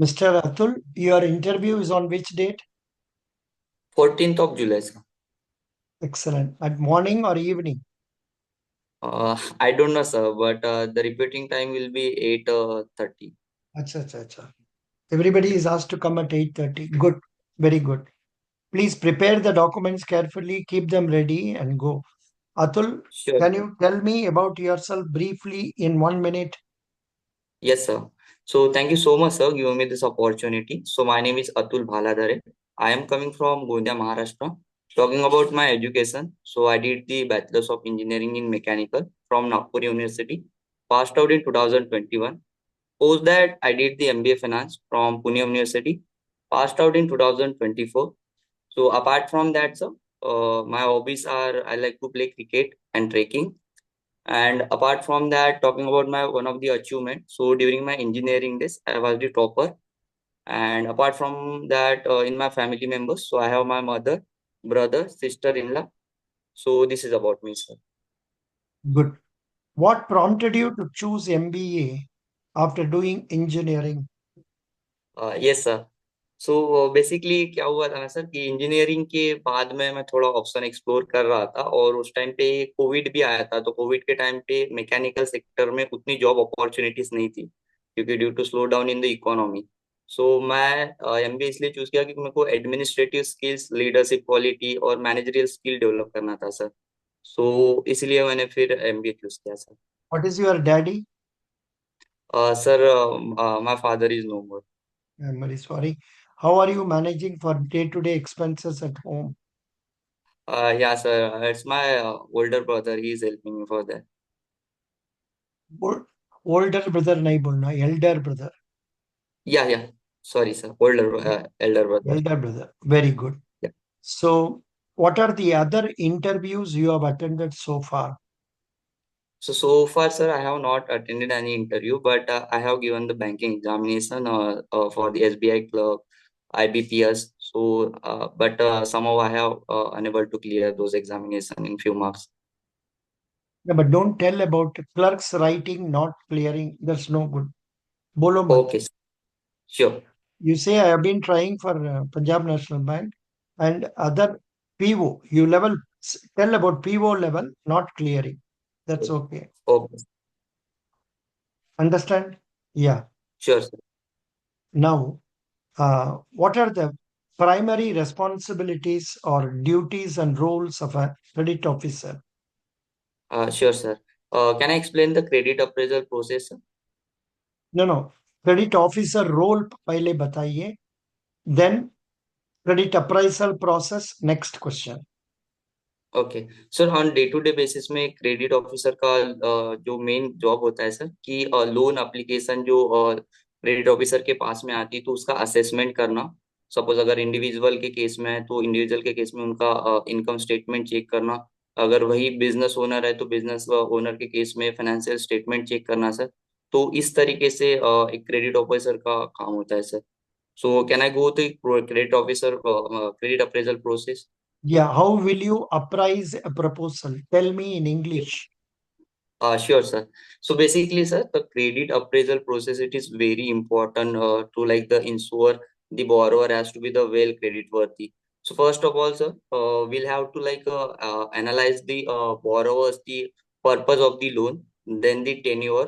Mr. Atul, your interview is on which date? 14th of July, sir. Excellent. At morning or evening? I don't know, sir, but the repeating time will be 8:30. Acha, acha, acha. Everybody Yeah, is asked to come at 8:30. Good. Very good. Please prepare the documents carefully, keep them ready and go. Atul, sure. can you tell me about yourself briefly in 1 minute? Yes, sir. So thank you so much, sir, giving me this opportunity. So my name is Atul Bhaladare. I am coming from Gondia, Maharashtra. Talking about my education, so I did the Bachelor's of Engineering in Mechanical from Nagpur University. Passed out in 2021. Post that, I did the MBA Finance from Pune University. Passed out in 2024. So apart from that, sir, my hobbies are I like to play cricket and trekking. And apart from that, talking about my one of the achievements. So during my engineering days, I was the topper. And apart from that, in my family members, so I have my mother, brother, sister-in-law. So this is about me, sir. Good. What prompted you to choose MBA after doing engineering? Yes, sir. So basically क्या हुआ था ना sir कि engineering के बाद में मैं थोड़ा ऑप्शन एक्सप्लोर कर रहा था और उस टाइम पे कोविड भी आया था तो कोविड के टाइम पे मैकेनिकल सेक्टर में उतनी जॉब अपॉर्चुनिटीज नहीं थी क्योंकि due to slow down in the economy. So मैं एमबीए इसलिए चूज किया क्योंकि मेरे को एडमिनिस्ट्रेटिव स्किल्स लीडरशिप क्वालिटी और मैनेजरियल स्किल डेवलप करना था सर। सो इसलिए मैंने फिर एमबीए चूज किया sir. What is your daddy? Sir my father is no more. I'm very sorry. How are you managing for day-to-day expenses at home? Yeah, sir. It's my older brother. He's helping me for that. Ol- Older brother nahi bolna, elder brother. Yeah, yeah. Sorry, sir. Older, elder brother. Elder brother. Very good. Yeah. So, what are the other interviews you have attended so far? So far, sir, I have not attended any interview, but I have given the banking examination for the SBI clerk, IBPS. So, but somehow I have unable to clear those examination in few marks. Yeah, but don't tell about clerks writing not clearing. That's no good. Bolo mat. Okay, sir. Sure. You say I have been trying for Punjab National Bank and other PO. You tell about PO level not clearing. That's okay. Okay. Understand? Yeah. Sure, sir. Now, what are the primary responsibilities or duties and roles of a credit officer? Sure, sir. Can I explain the credit appraisal process, sir? No, no. Credit officer role पहले बताइए. Then credit appraisal process. Next question. Okay sir, on day to day basis में credit officer का जो main job होता है sir कि loan application जो credit officer के पास में आती है तो उसका असेसमेंट करना। सपोज अगर इंडिविजुअल के केस में है तो इंडिविजुअल के केस में उनका इनकम स्टेटमेंट चेक करना। अगर वही बिजनेस ओनर है तो बिजनेस ओनर के केस में फाइनेंशियल स्टेटमेंट चेक करना सर। तो इस तरीके से एक क्रेडिट ऑफिसर का काम होता है sir. So can I go the credit officer credit appraisal process? Yeah. How will you apprise a proposal? Tell me in English. Sure, sir. So basically, sir, the credit appraisal process, it is very important to like the ensure the borrower has to be the well credit worthy. So first of all, sir, we'll have to like analyze the borrowers, the purpose of the loan, then the tenure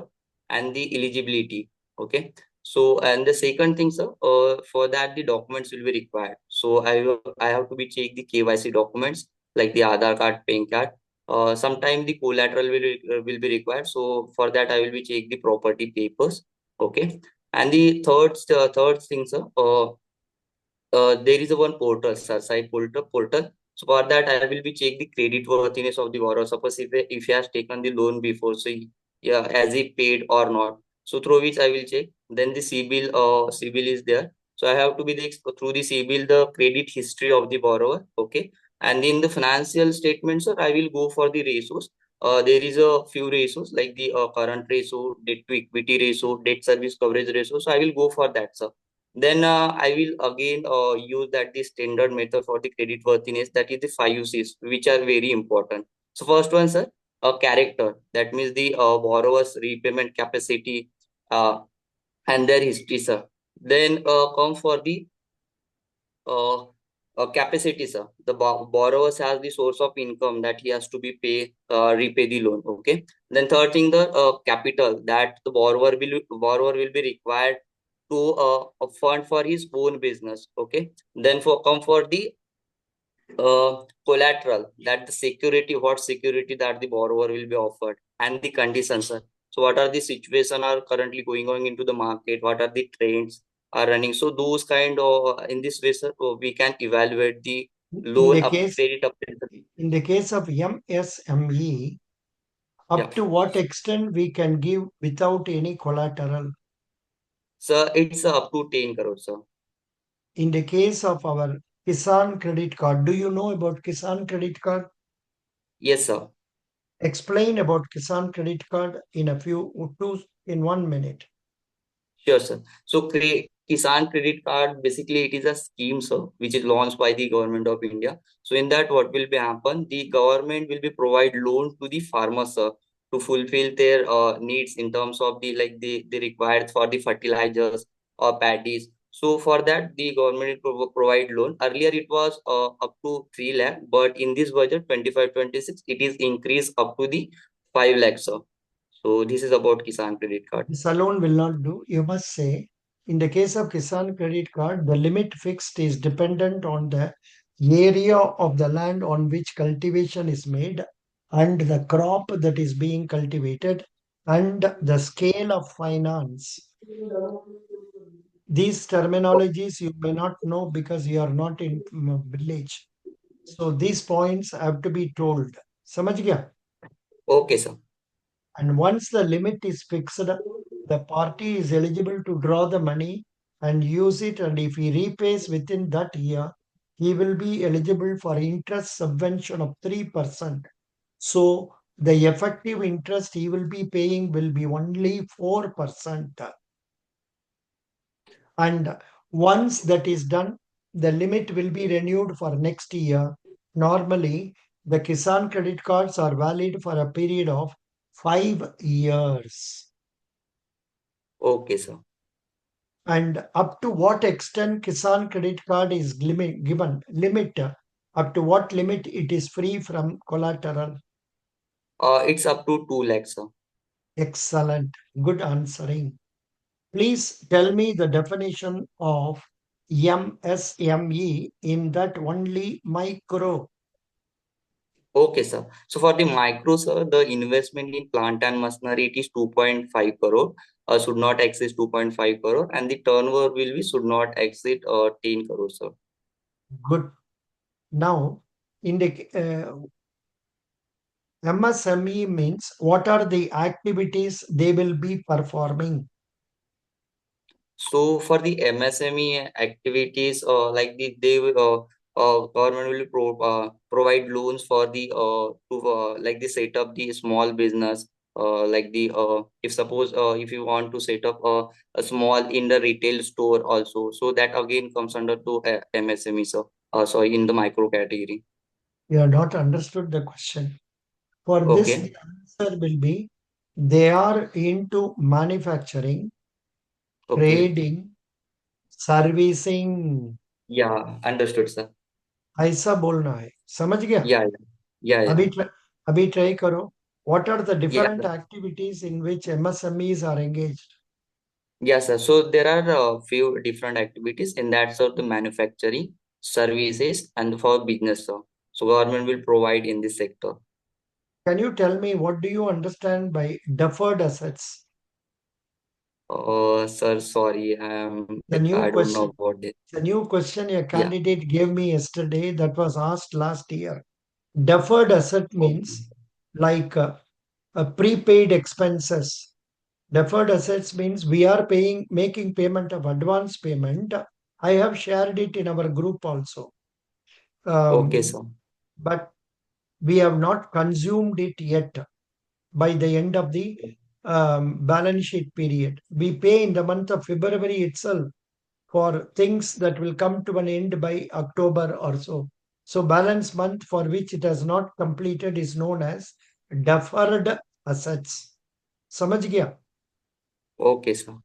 and the eligibility. Okay. So and the second thing, sir, for that the documents will be required. So I have to be check the KYC documents like the Aadhaar card, PAN card. Sometime the collateral will be required. So for that, I will be check the property papers. Okay. And the third thing, sir, there is a one portal, sir, site portal. So for that, I will be check the credit worthiness of the borrower. Suppose if he has taken the loan before, so yeah, has he paid or not? So through which I will check. Then the CBIL is there. So I have to be through the CBIL the credit history of the borrower. Okay. And in the financial statements, sir, I will go for the ratios. There is a few ratios like the current ratio, debt to equity ratio, debt service coverage ratio. So I will go for that, sir. Then I will again use that the standard method for the credit worthiness, that is the five C's, which are very important. So first one, sir, character. That means the borrower's repayment capacity uh, and their history, sir. Then come for the uh, capacity, sir. The borrowers has the source of income that he has to be repay the loan. Okay. Then third thing, the capital that the borrower will be required to fund for his own business. Okay. Then for come for the collateral, that the security, what security that the borrower will be offered, and the conditions, sir. So what are the situation are currently going on into the market, what are the trends are running, so those kind of in this way, sir, we can evaluate the In loan the up case credit appraisal. in the case of MSME, Yeah, up to what extent we can give without any collateral? sir, it's up to 10 crores, sir. In the case of our Kisan credit card, do you know about Kisan credit card? Yes, sir. Explain about Kisan credit card in 1 minute. Sure, sir. So, Kisan Credit Card, basically, it is a scheme, sir, which is launched by the government of India. So, in that, what will be happen? The government will be provide loan to the farmers, sir, to fulfill their needs in terms of the like they required for the fertilizers or paddies. So, for that, the government will provide loan. Earlier, it was up to 3 lakh, but in this budget, 25-26, it is increased up to the 5 lakhs, sir. So, this is about Kisan Credit Card. This alone will not do. You must say, in the case of Kisan credit card, the limit fixed is dependent on the area of the land on which cultivation is made and the crop that is being cultivated and the scale of finance. These terminologies you may not know because you are not in village. So these points have to be told. समझ गया? Okay, sir. And once the limit is fixed, the party is eligible to draw the money and use it. And if he repays within that year, he will be eligible for interest subvention of 3%. So the effective interest he will be paying will be only 4%. And once that is done, the limit will be renewed for next year. Normally, the Kisan credit cards are valid for a period of 5 years. Okay, sir. And up to what extent Kisan credit card is limit, up to what limit it is free from collateral? It's up to 2 lakhs, sir. Excellent. Good answering. Please tell me the definition of MSME in that only micro. Okay, sir. So for the micro, sir, the investment in plant and machinery, it is 2.5 crore, should not exceed 2.5 crore, and the turnover will be should not exceed 10 crore, sir. Good. Now, in the MSME means what are the activities they will be performing? So for the MSME activities, like they will, government will provide loans for the to like the set up the small business. Like the if suppose if you want to set up a small in the retail store also, so that again comes under to MSME. So sorry, in the micro category. You have not understood the question. For this, the Okay. answer will be they are into manufacturing, Okay. trading, servicing. Yeah, understood, sir. ऐसा बोलना है, समझ गया? Yeah, yeah, yeah, अभी अभी try करो. What are the yeah. different activities in which MSMEs are engaged? Yes, sir. So there are a few different activities in that sort the manufacturing, services, and for business, sir. So government will provide in this sector. Can you tell me what do you understand by deferred assets? Sir, sorry, The new I don't know question, about this. the new question a Yeah. candidate gave me yesterday that was asked last year. Deferred asset Okay. means like prepaid expenses. Deferred assets means we are making payment of advance payment. I have shared it in our group also. Okay, Um, sir. but we have not consumed it yet by the end of the balance sheet period. We pay in the month of February itself for things that will come to an end by October or so. So balance month for which it has not completed is known as deferred assets. समझ गया? Okay, sir.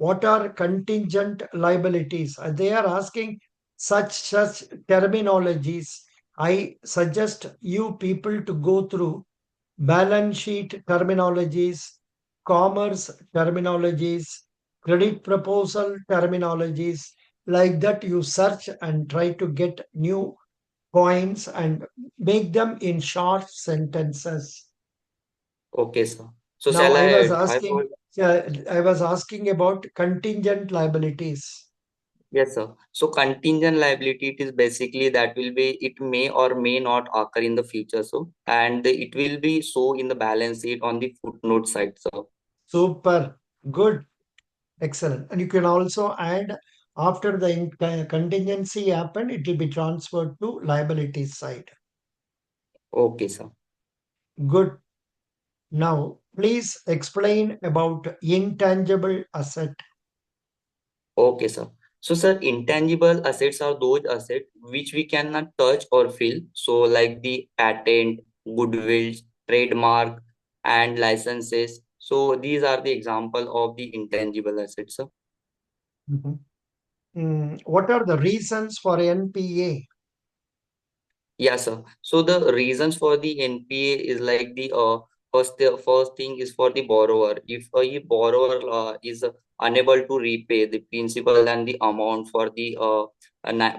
what are contingent liabilities? They are asking such terminologies. I suggest you people to go through balance sheet terminologies, commerce terminologies, credit proposal terminologies. Like that, you search and try to get new points and make them in short sentences. Okay, sir. So Now shall I forward? I was asking about contingent liabilities. Yes, sir. So contingent liability, it is basically that will be, it may or may not occur in the future. So, and it will be so in the balance sheet on the footnote side, sir. Super, good, excellent. And you can also add after the contingency happen, it will be transferred to liabilities side. Okay, sir. Good. Now, please explain about intangible asset. Okay, sir. So, sir, intangible assets are those assets which we cannot touch or feel. So, like the patent, goodwill, trademark, and licenses. So, these are the example of the intangible assets, sir. Mhm. What are the reasons for NPA? Yes, sir. So the reasons for the NPA is like the first thing is for the borrower. If a borrower is unable to repay the principal and the amount for the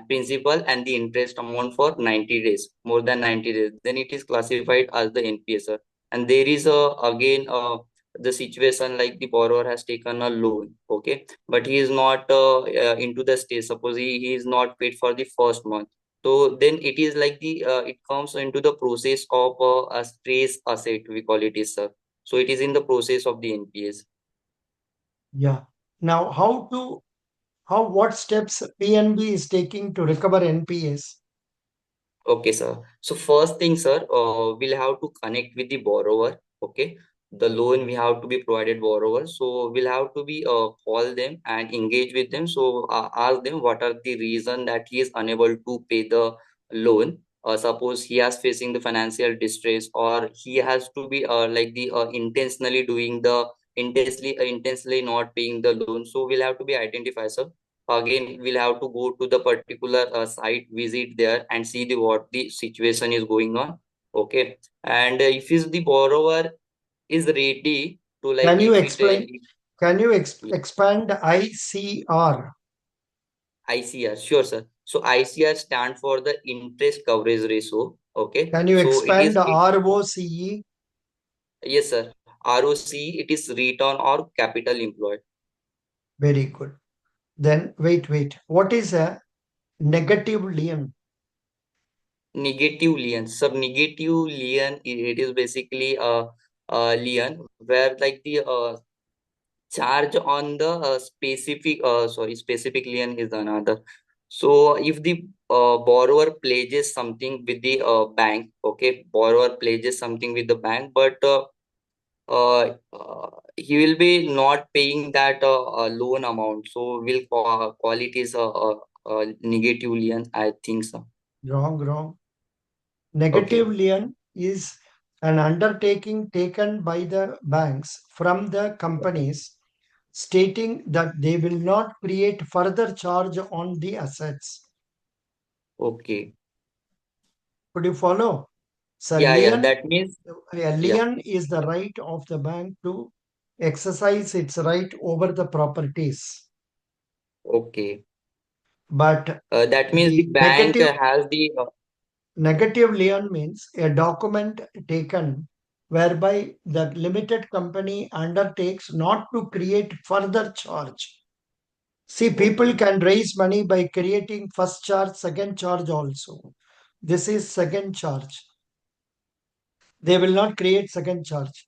principal and the interest amount for 90 days, more than 90 days, then it is classified as the NPA, sir. And there is again the situation like the borrower has taken a loan, okay, but he is not into the stage. Suppose he is not paid for the first month, so then it is like it comes into the process of a stress asset, we call it is, sir. So it is in the process of the NPS. Yeah. Now, what steps PNB is taking to recover NPS? Okay, sir. So first thing, sir, we'll have to connect with the borrower. Okay, the loan we have to be provided borrower. So we'll have to be call them and engage with them. So ask them what are the reason that he is unable to pay the loan. Suppose he is facing the financial distress, or he has to be intentionally doing the intensely not paying the loan. So we'll have to be identify, sir. Again, we'll have to go to the particular site, visit there and see the what the situation is going on. Okay, and if is the borrower is ready to like Can you if it explain? Can you expand ICR? ICR, sure, sir. So ICR stand for the interest coverage ratio. Okay, Can you so it is expand ROCE? yes, sir. ROC, it is return or capital employed. Very good. Then wait. What is a negative lien? Negative lien, sir. Negative lien, it is basically a lien where like the charge on the specific lien is another. So if the borrower pledges something with the bank, okay, borrower pledges something with the bank, but he will be not paying that loan amount, so we'll call it is a negative lien, I think so. Wrong. Negative Okay. lien is an undertaking taken by the banks from the companies stating that they will not create further charge on the assets. Okay. Could you follow? So Yeah, lien, that means, a yeah. lien is the right of the bank to exercise its right over the properties. Okay. But That means the the bank has the negative lien means a document taken whereby the limited company undertakes not to create further charge. See, people okay. can raise money by creating first charge, second charge also. This is second charge. They will not create second charge.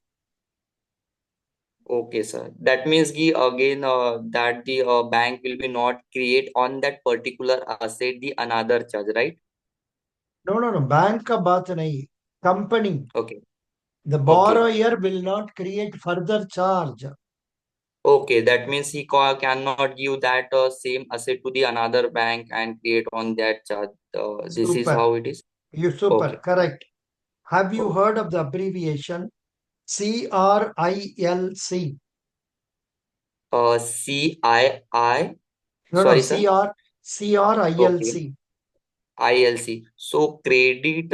Okay, sir. That means again that the bank will be not create on that particular asset the another charge, right? No. Bank का बात नहीं. Company. Okay. The Okay. borrower will not create further charge. Okay. That means cannot give that same asset to the another bank and create on that charge. This is Super. how it is. You super. Okay. Correct. Have you Okay. heard of the abbreviation CRILC? CII. No, no, Sorry, sir. Okay. CRILC. ILC. So credit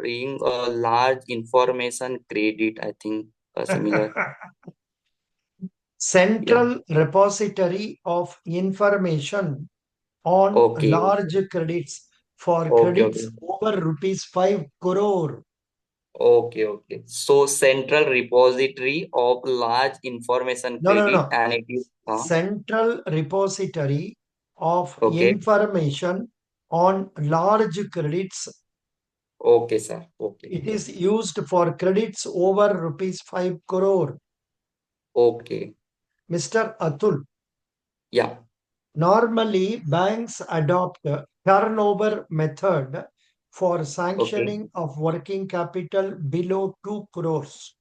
ring large information credit, I think similar. Yeah. Central Repository of Information on Okay. large credits for Okay. credits Okay. over rupees 5 crore. Okay. Okay. So central repository of large information No, no, credit, no. and it is Central Repository of okay. Information on large credits. Okay, sir. Okay. It is used for credits over rupees 5 crore. Okay. Mr. Atul, Yeah. normally banks adopt a turnover method for Okay. sanctioning of working capital below 2 crores.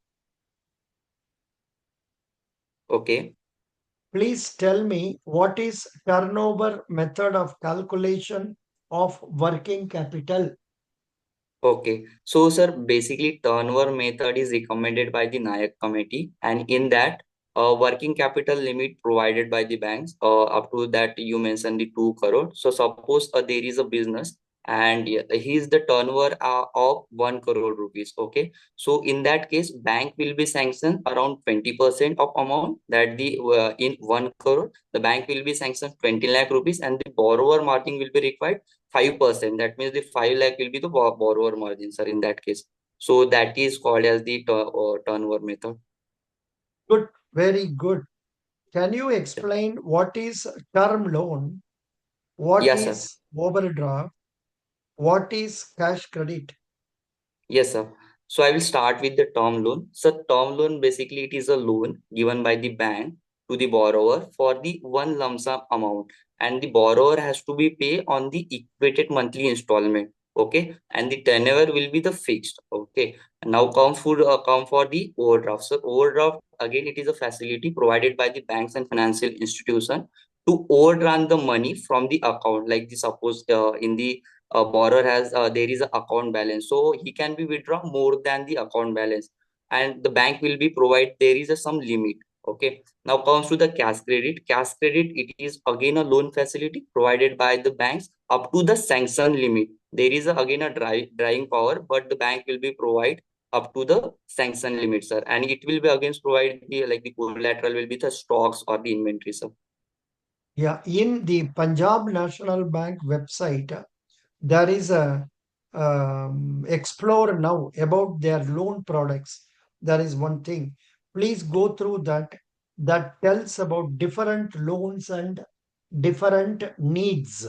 Okay. Please tell me what is turnover method of calculation of working capital? Okay. So, sir, basically, turnover method is recommended by the Nayak committee, and in that, working capital limit provided by the banks, up to that you mentioned the 2 crore. So, suppose there is a business and he is the turnover of 1 crore rupees. Okay. So, in that case, bank will be sanctioned around 20% of amount that the in 1 crore, the bank will be sanctioned 20 lakh rupees, and the borrower margin will be required 5%. That means the 5 lakh will be the borrower margin, sir, in that case. So that is called as the turnover method. Good, very good. Can you Yeah. explain what is term loan? What Yes, sir. is overdraft? What is cash credit? Yes, sir. So I will start with the term loan. So term loan basically it is a loan given by the bank to the borrower for the one lump sum amount, and the borrower has to be paid on the equated monthly installment. Okay, and the tenure will be the fixed. Okay, and now come for the overdraft. So overdraft again it is a facility provided by the banks and financial institution to overdraw the money from the account. Like the suppose in the borrower has there is a account balance, so he can be withdraw more than the account balance, and the bank will be provide there is a some limit. Okay, now comes to the cash credit. Cash credit it is again a loan facility provided by the banks up to the sanction limit. There is again a drying power, but the bank will be provide up to the sanction limit, sir, and it will be again provide the like the collateral will be the stocks or the inventory, sir. Yeah, in the Punjab National Bank website, there is a explore now about their loan products. There is one thing. Please go through that. That tells about different loans and different needs.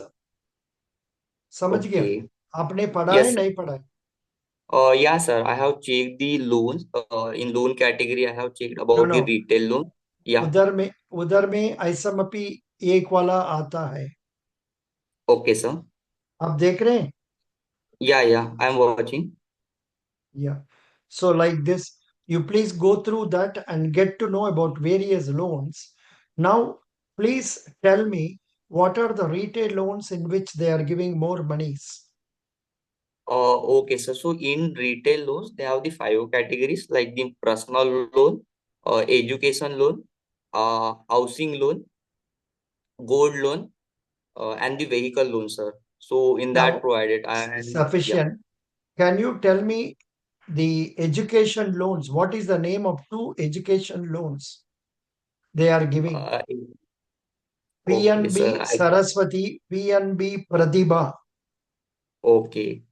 समझ गया? Okay. आपने पढ़ा है Yes, sir. नहीं पढ़ा है? Yeah, sir. I have checked the loans. In loan category, I have checked know about no, the retail loan. Yeah. उधर में आइसमपी एक वाला आता है. Okay, sir. आप देख रहे हैं? Yeah, yeah. I'm watching. Yeah. So like this, you please go through that and get to know about various loans. Now, please tell me what are the retail loans in which they are giving more monies. Okay, sir. So in retail loans, they have the five categories like the personal loan, education loan, housing loan, gold loan, and the vehicle loan, sir. So in that Now, provided, and yeah. sufficient. Can you tell me the education loans? What is the name of two education loans they are giving? Uh, okay, sir. PNB Saraswati, PNB Pradibha. Okay.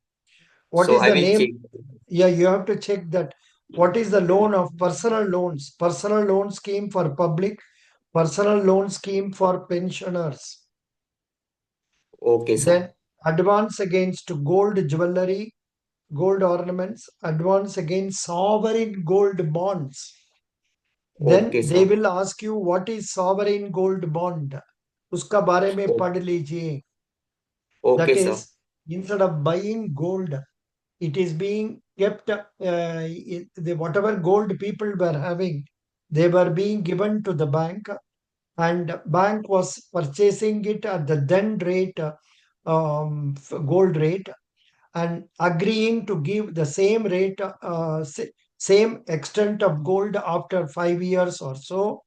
What So is I the will name? check. Yeah, you have to check that. What is the loan of personal loans? Personal loan scheme for public, personal loan scheme for pensioners. Okay, sir. Then advance against gold jewelry, gold ornaments, advance against sovereign gold bonds. Then Okay, they sir. will ask you what is sovereign gold bond. उसका बारे में O- पढ़ लीजिए. Okay, That sir. is, instead of buying gold, it is being kept, whatever gold people were having, they were being given to the bank, and bank was purchasing it at the then rate, gold rate, and agreeing to give the same rate, same extent of gold after 5 years or so.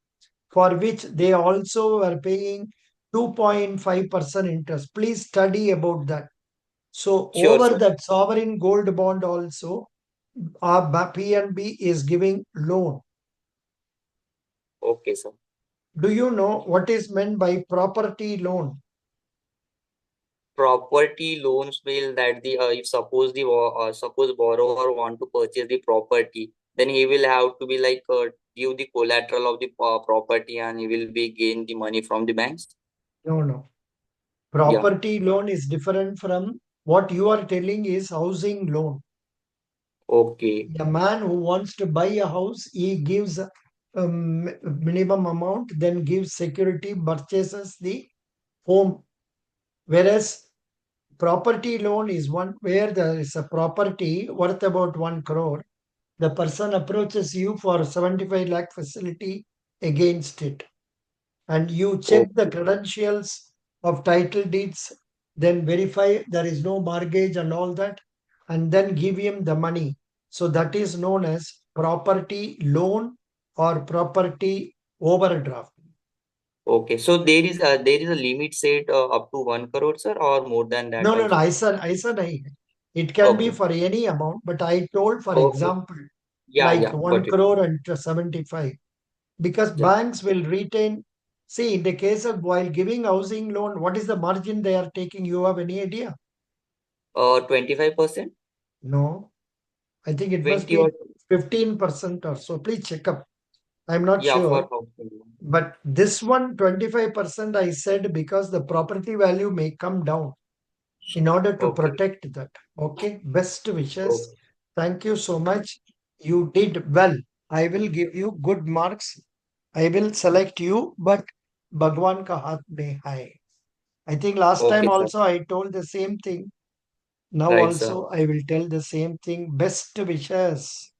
for which they also were paying 2.5% interest. Please study about that. So Sure, over sir. that sovereign gold bond also, our PNB is giving loan. Okay, sir. Do you know what is meant by property loan? Property loans will that the if suppose suppose borrower want to purchase the property, then he will have to be like give the collateral of the property, and he will be gain the money from the banks. No, no. Yeah. Property loan is different from what you are telling is housing loan. Okay. A man who wants to buy a house, he gives a minimum amount, then gives security, purchases the home. Whereas property loan is one where there is a property worth about 1 crore. The person approaches you for 75 lakh facility against it, and you check the Okay. credentials of title deeds, then verify there is no mortgage and all that, and then give him the money. So that is known as property loan or property overdraft. Okay. So there is a limit set up to 1 crore, sir, or more than that No, no, no. also. It can be Okay. for any amount, but I told, for Okay. example, Yeah, like yeah, 1 got it. crore and 75, because Yeah. banks will retain. See, in the case of while giving housing loan, what is the margin they are taking? You have any idea? 25%, No, I think it must 20 or be 15% or so. Please check up. I'm not yeah, for sure. housing loan. But this one, 25% I said because the property value may come down in order to Okay. protect that. Okay. Best wishes. Okay. Thank you so much. You did well. I will give you good marks. I will select you, but Bhagwan ka haath mein hai. I think last time Okay, sir. also I told the same thing. Now Right, sir. also I will tell the same thing. Best wishes.